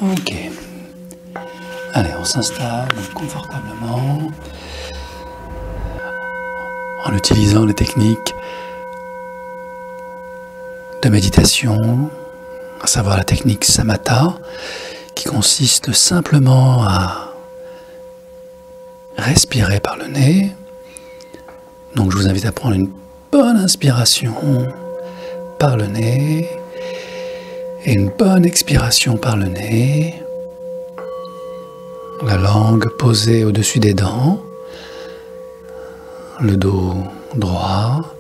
Ok. Allez, on s'installe confortablement en utilisant les techniques de méditation, à savoir la technique Samatha, qui consiste simplement à respirer par le nez. Donc je vous invite à prendre une bonne inspiration par le nez et une bonne expiration par le nez. La langue posée au-dessus des dents, le dos droit,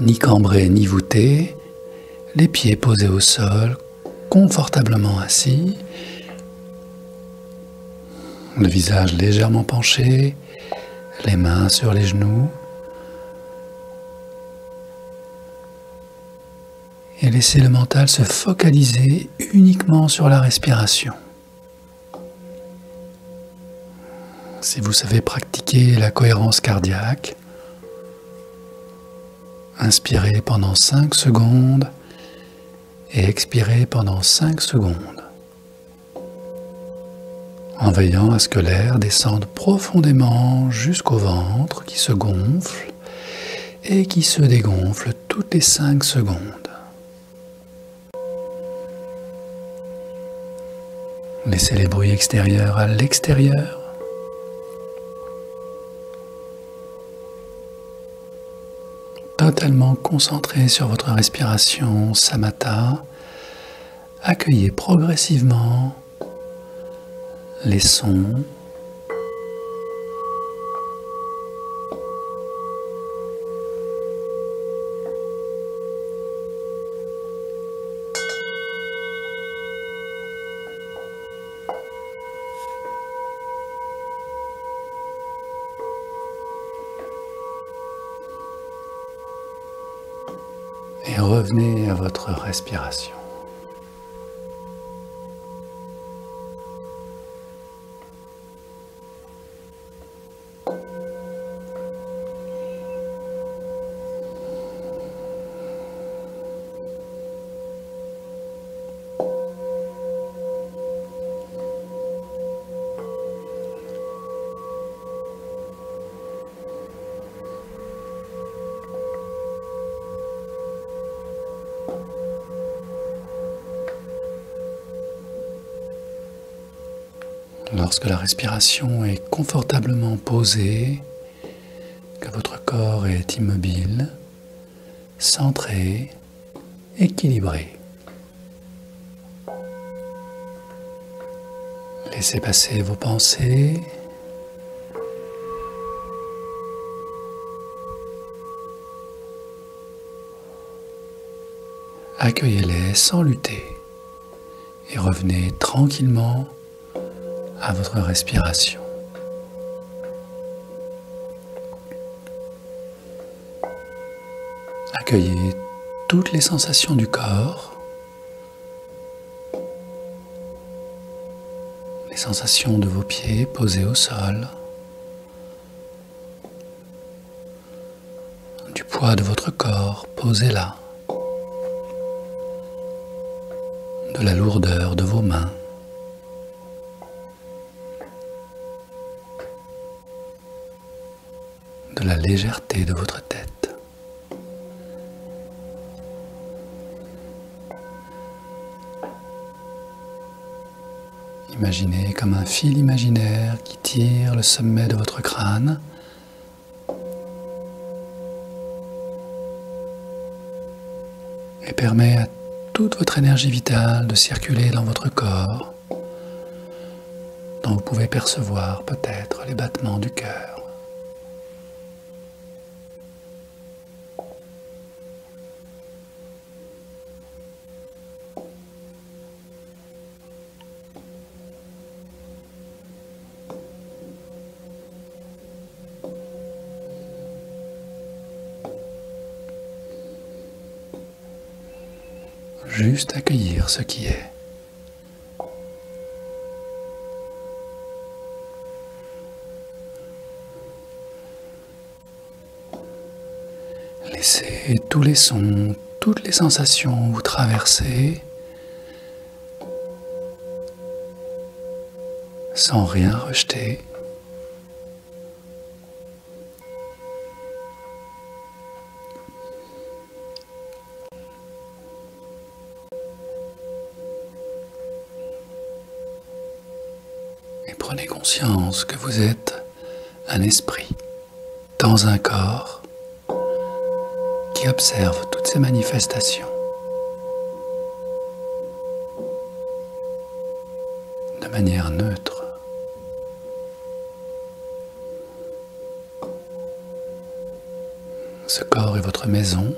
ni cambré ni voûté, les pieds posés au sol, confortablement assis, le visage légèrement penché, les mains sur les genoux, et laissez le mental se focaliser uniquement sur la respiration. Si vous savez pratiquer la cohérence cardiaque, inspirez pendant 5 secondes et expirez pendant 5 secondes, en veillant à ce que l'air descende profondément jusqu'au ventre qui se gonfle et qui se dégonfle toutes les 5 secondes. Laissez les bruits extérieurs à l'extérieur. Totalement concentré sur votre respiration Samatha, accueillez progressivement les sons, et revenez à votre respiration. Lorsque la respiration est confortablement posée, que votre corps est immobile, centré, équilibré, laissez passer vos pensées, accueillez-les sans lutter et revenez tranquillement à votre respiration. Accueillez toutes les sensations du corps, les sensations de vos pieds posés au sol, du poids de votre corps posé là, de la lourdeur de vos mains. De la légèreté de votre tête. Imaginez comme un fil imaginaire qui tire le sommet de votre crâne et permet à toute votre énergie vitale de circuler dans votre corps, dont vous pouvez percevoir peut-être les battements du cœur. Juste accueillir ce qui est. Laissez tous les sons, toutes les sensations vous traverser sans rien rejeter. Et prenez conscience que vous êtes un esprit dans un corps qui observe toutes ces manifestations de manière neutre. Ce corps est votre maison.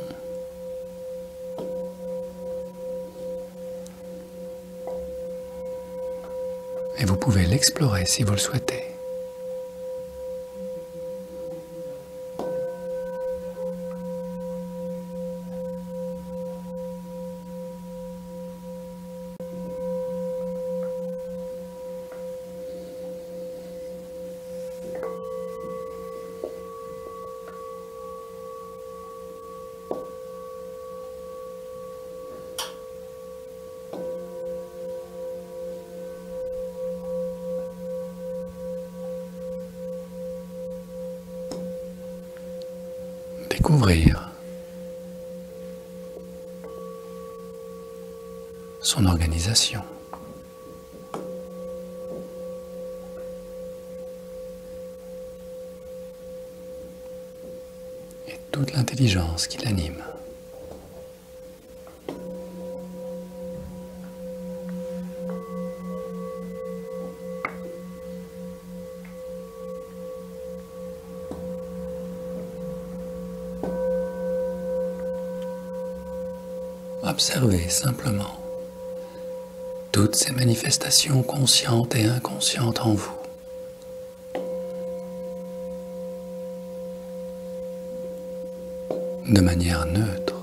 Et vous pouvez l'explorer si vous le souhaitez. Découvrir son organisation. Et toute l'intelligence qui l'anime. Observez simplement toutes ces manifestations conscientes et inconscientes en vous. De manière neutre.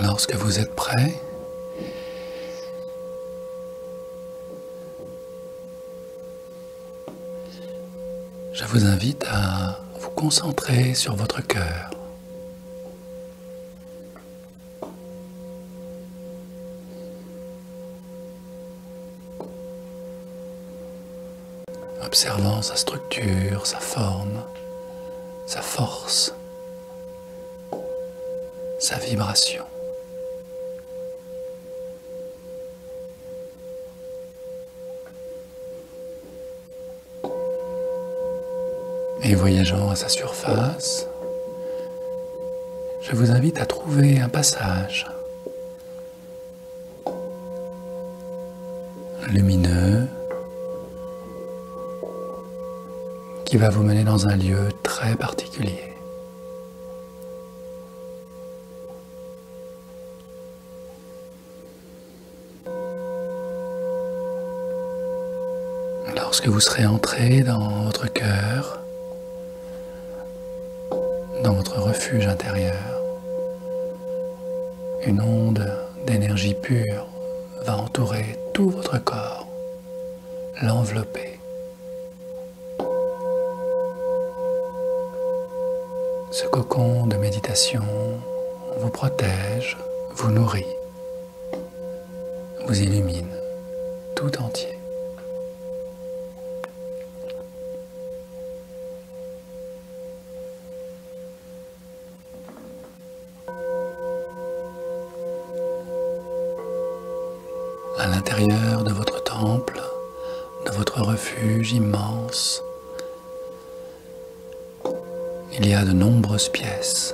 Lorsque vous êtes prêt, je vous invite à vous concentrer sur votre cœur. Observant sa structure, sa forme, sa force, sa vibration. Et voyageant à sa surface, je vous invite à trouver un passage lumineux qui va vous mener dans un lieu très particulier. Lorsque vous serez entré dans votre cœur, dans votre refuge intérieur, une onde d'énergie pure va entourer tout votre corps, l'envelopper. Ce cocon de méditation vous protège, vous nourrit, vous illumine tout entier. À l'intérieur de votre temple, de votre refuge immense, il y a de nombreuses pièces.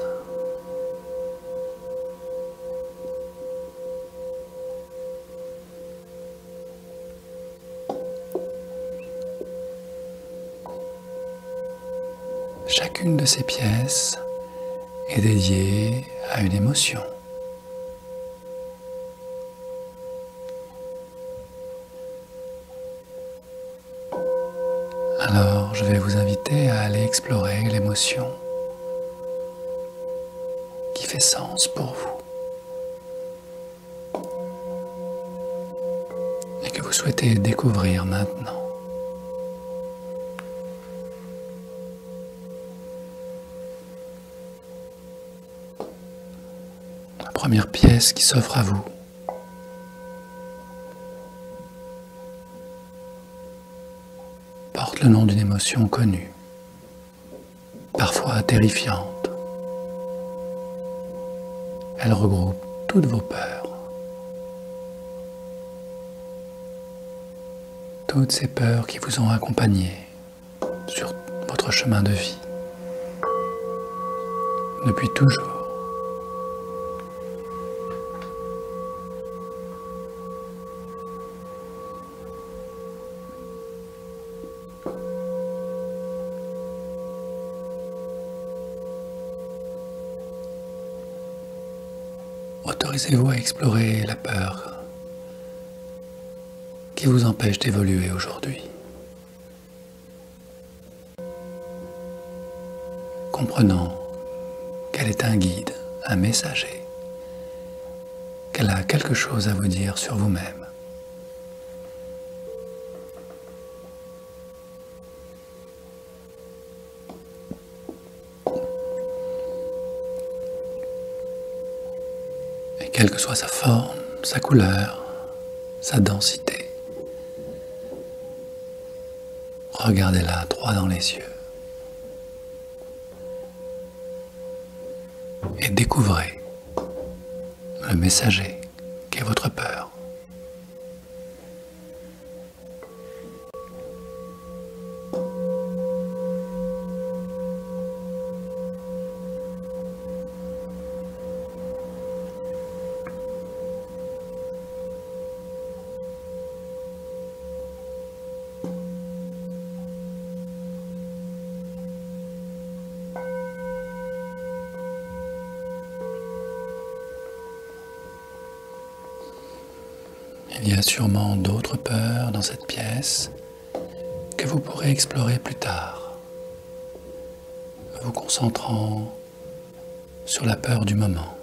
Chacune de ces pièces est dédiée à une émotion. Alors, je vais vous inviter à aller explorer l'émotion qui fait sens pour vous. souhaitez découvrir maintenant. La première pièce qui s'offre à vous. Porte le nom d'une émotion connue, parfois terrifiante. Elle regroupe toutes vos peurs. Toutes ces peurs qui vous ont accompagné sur votre chemin de vie, depuis toujours. Autorisez-vous à explorer la peur qui vous empêche d'évoluer aujourd'hui. Comprenant qu'elle est un guide, un messager, qu'elle a quelque chose à vous dire sur vous-même. Et quelle que soit sa forme, sa couleur, sa densité, regardez-la droit dans les yeux et découvrez le messager qu'est votre peur. Il y a sûrement d'autres peurs dans cette pièce que vous pourrez explorer plus tard, vous concentrant sur la peur du moment.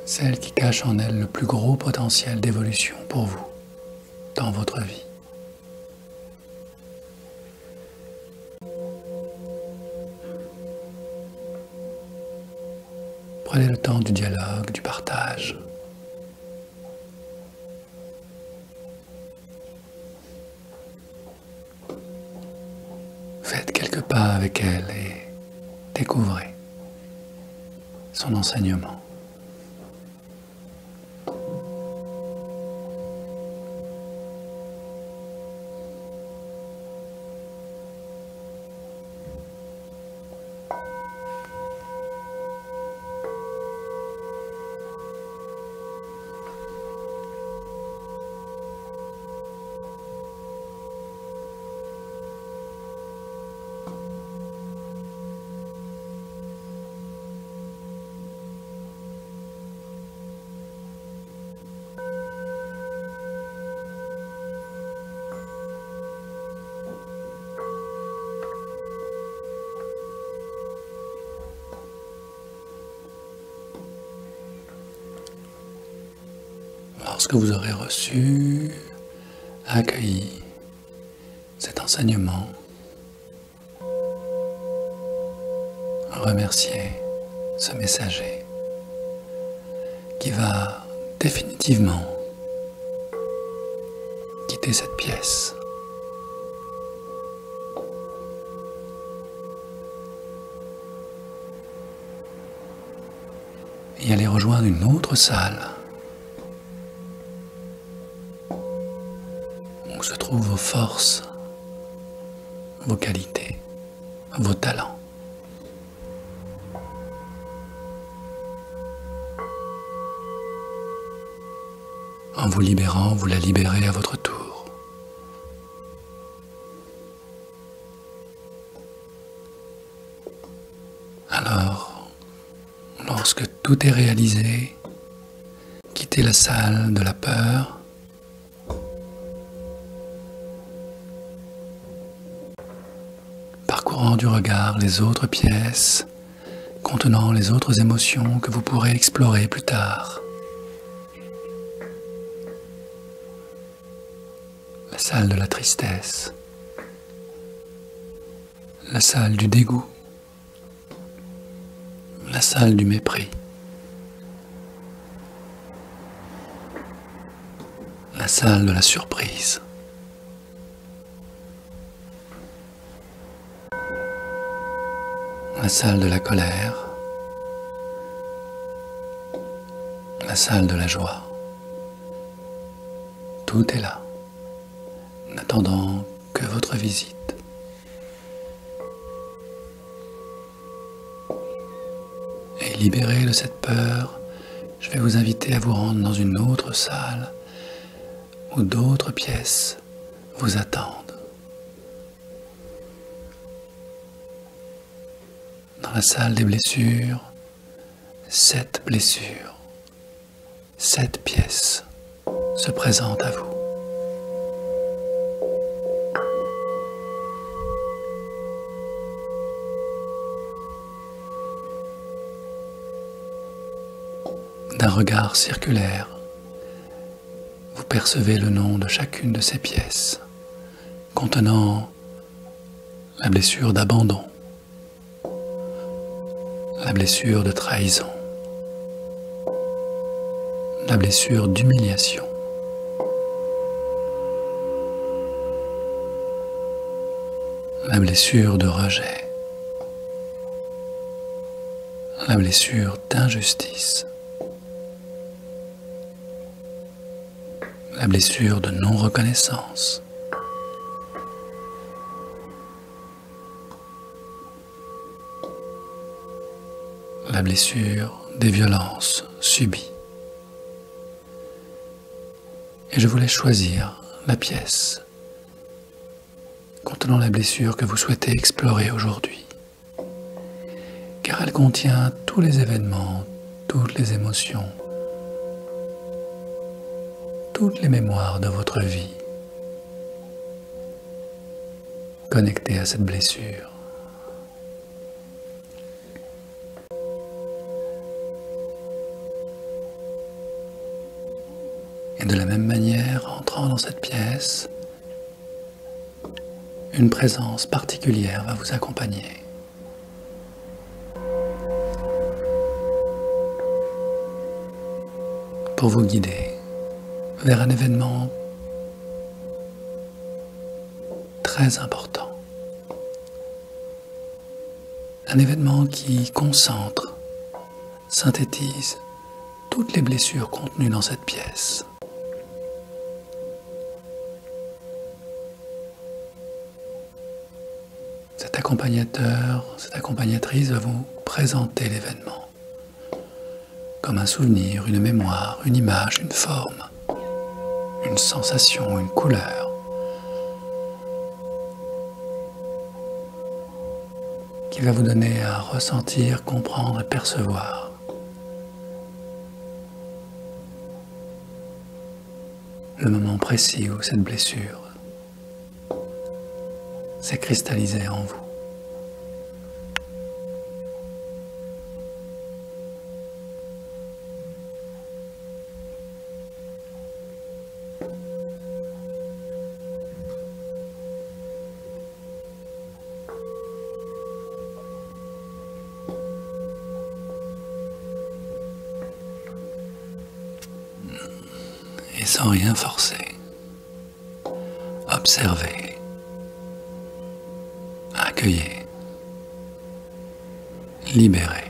Celle qui cache en elle le plus gros potentiel d'évolution pour vous dans votre vie. Prenez le temps du dialogue, du partage. Faites quelques pas avec elle et découvrez son enseignement. Lorsque vous aurez reçu, accueilli cet enseignement, remerciez ce messager qui va définitivement quitter cette pièce. Et aller rejoindre une autre salle où se trouvent vos forces, vos qualités, vos talents. En vous libérant, vous la libérez à votre tour. Alors, lorsque tout est réalisé, quittez la salle de la peur. Parcourant du regard les autres pièces contenant les autres émotions que vous pourrez explorer plus tard salle de la tristesse, la salle du dégoût, la salle du mépris, la salle de la surprise. La salle de la colère, la salle de la joie. Tout est là, n'attendant que votre visite. Et libéré de cette peur, je vais vous inviter à vous rendre dans une autre salle où d'autres pièces vous attendent. Dans la salle des blessures, 7 blessures, 7 pièces se présentent à vous. D'un regard circulaire, vous percevez le nom de chacune de ces pièces, contenant la blessure d'abandon, la blessure de trahison, la blessure d'humiliation, la blessure de rejet, la blessure d'injustice, la blessure de non-reconnaissance, la blessure des violences subies. Et je vous laisse choisir la pièce contenant la blessure que vous souhaitez explorer aujourd'hui, car elle contient tous les événements, toutes les émotions, toutes les mémoires de votre vie connectées à cette blessure. Et de la même manière, entrant dans cette pièce, une présence particulière va vous accompagner. Pour vous guider vers un événement très important. Un événement qui concentre, synthétise toutes les blessures contenues dans cette pièce. Cet accompagnateur, cette accompagnatrice va vous présenter l'événement comme un souvenir, une mémoire, une image, une forme, une sensation, une couleur. Qui va vous donner à ressentir, comprendre et percevoir le moment précis où cette blessure s'est cristallisée en vous. Et sans rien forcer, observez, accueillez, libérez.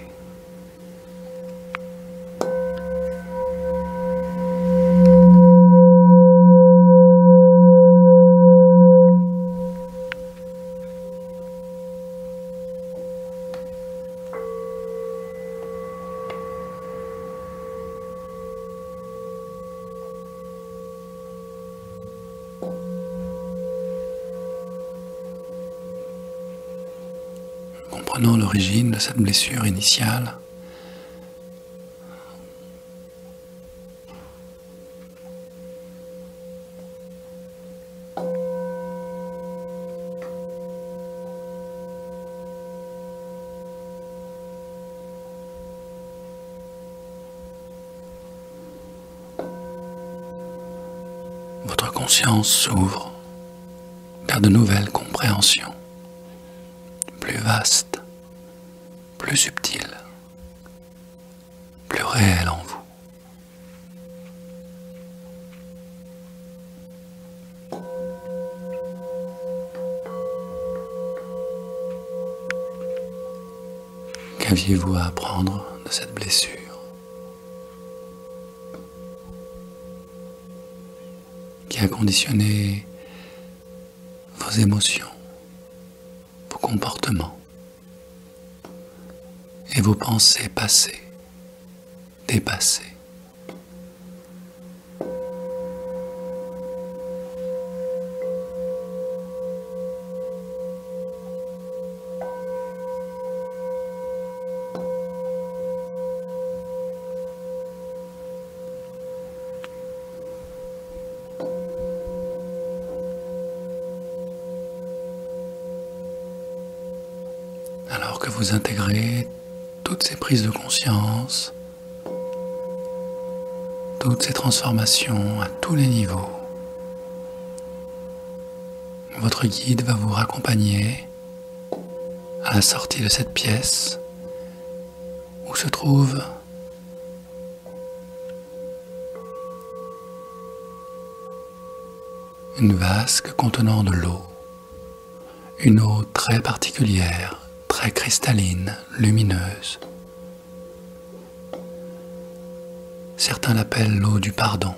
Comprenant l'origine de cette blessure initiale, votre conscience s'ouvre jusqu'à de nouvelles compréhensions, plus vastes, plus subtiles, plus réelles en vous. Qu'aviez-vous à apprendre de cette blessure? Qui a conditionné vos émotions, vos comportements et vos pensées passées, dépassées. Alors que vous intégrez toutes ces prises de conscience, toutes ces transformations à tous les niveaux, votre guide va vous raccompagner à la sortie de cette pièce où se trouve une vasque contenant de l'eau, une eau très particulière, très cristalline, lumineuse. Certains l'appellent l'eau du pardon.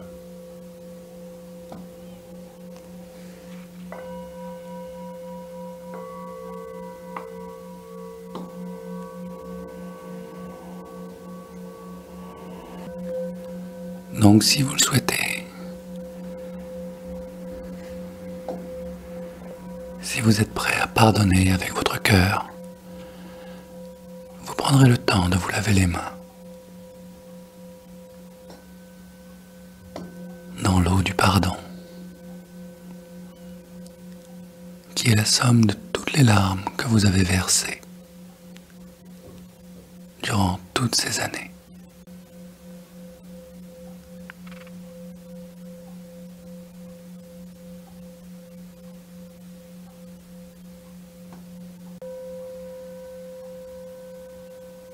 Donc si vous le souhaitez, si vous êtes prêt à pardonner avec votre cœur, vous prendrez le temps de vous laver les mains dans l'eau du pardon, qui est la somme de toutes les larmes que vous avez versées durant toutes ces années.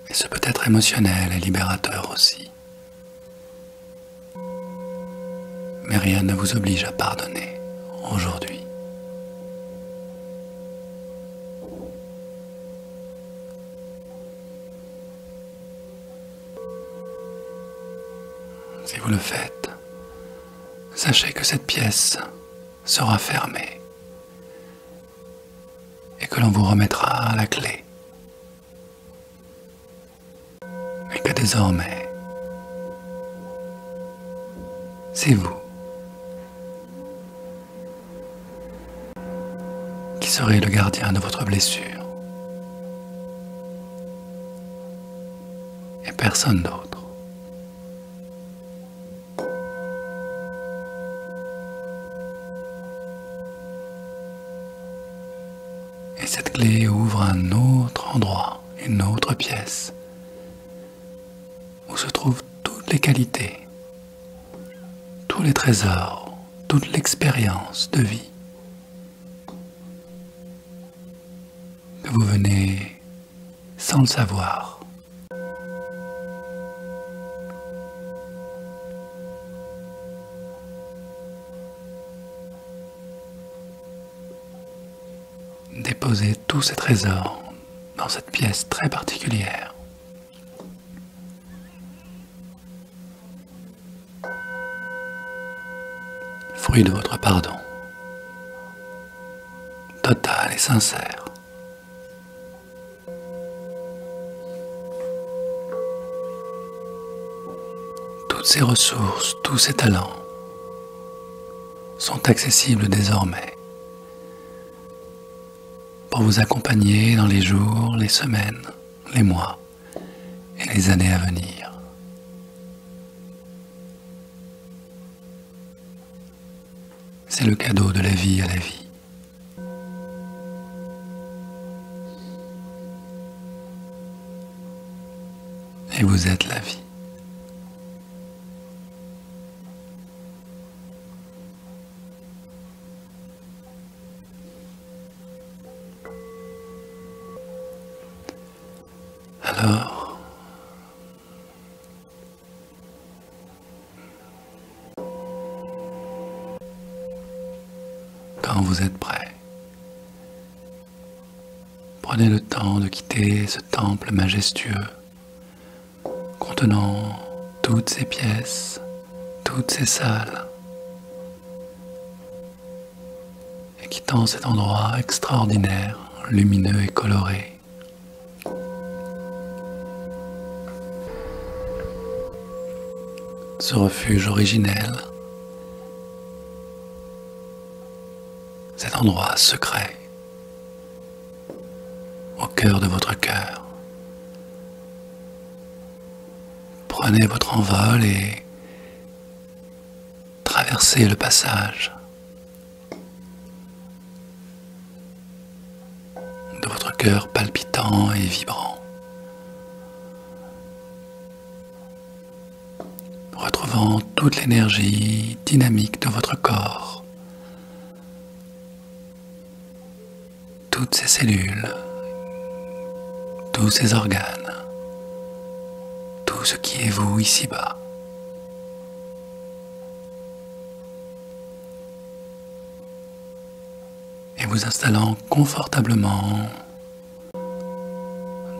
Et ce peut être émotionnel et libérateur aussi. Mais rien ne vous oblige à pardonner aujourd'hui. Si vous le faites, sachez que cette pièce sera fermée et que l'on vous remettra la clé. Et que désormais, c'est vous qui serez le gardien de votre blessure et personne d'autre. Et cette clé ouvre un autre endroit, une autre pièce, où se trouvent toutes les qualités, tous les trésors, toute l'expérience de vie que vous venez sans le savoir déposer tous ces trésors dans cette pièce très particulière. Fruit de votre pardon, total et sincère. Toutes ces ressources, tous ces talents sont accessibles désormais pour vous accompagner dans les jours, les semaines, les mois et les années à venir. C'est le cadeau de la vie à la vie. Et vous êtes la vie. quand vous êtes prêt, prenez le temps de quitter ce temple majestueux contenant toutes ces pièces, toutes ces salles, et quittant cet endroit extraordinaire, lumineux et coloré. Ce refuge originel, cet endroit secret, au cœur de votre cœur. Prenez votre envol et traversez le passage de votre cœur palpitant et vibrant, retrouvant toute l'énergie dynamique de votre corps, toutes ces cellules, tous ces organes, tout ce qui est vous ici-bas. Et vous installant confortablement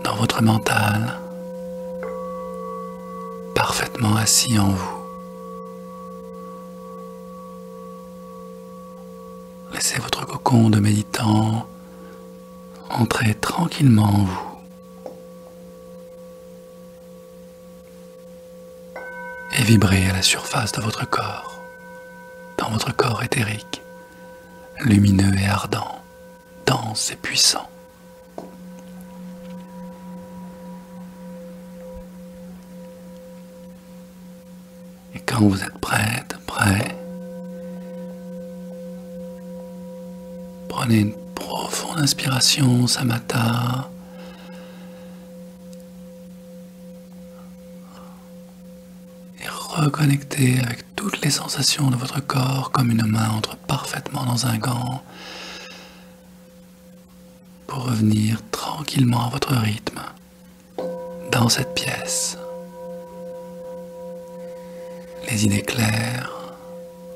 dans votre mental, parfaitement assis en vous. Laissez votre cocon de méditant entrer tranquillement en vous. Et vibrer à la surface de votre corps, dans votre corps éthérique, lumineux et ardent, dense et puissant. Et quand vous êtes prête, prêt, prenez une profonde inspiration, Samatha, et reconnectez avec toutes les sensations de votre corps comme une main entre parfaitement dans un gant pour revenir tranquillement à votre rythme dans cette pièce. Les idées claires,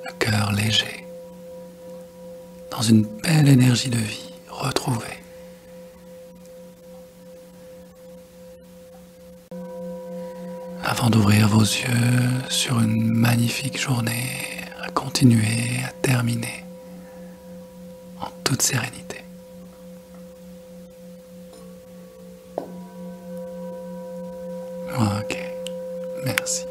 le cœur léger, dans une belle énergie de vie retrouvée. Avant d'ouvrir vos yeux sur une magnifique journée à continuer, à terminer en toute sérénité. Ok, merci.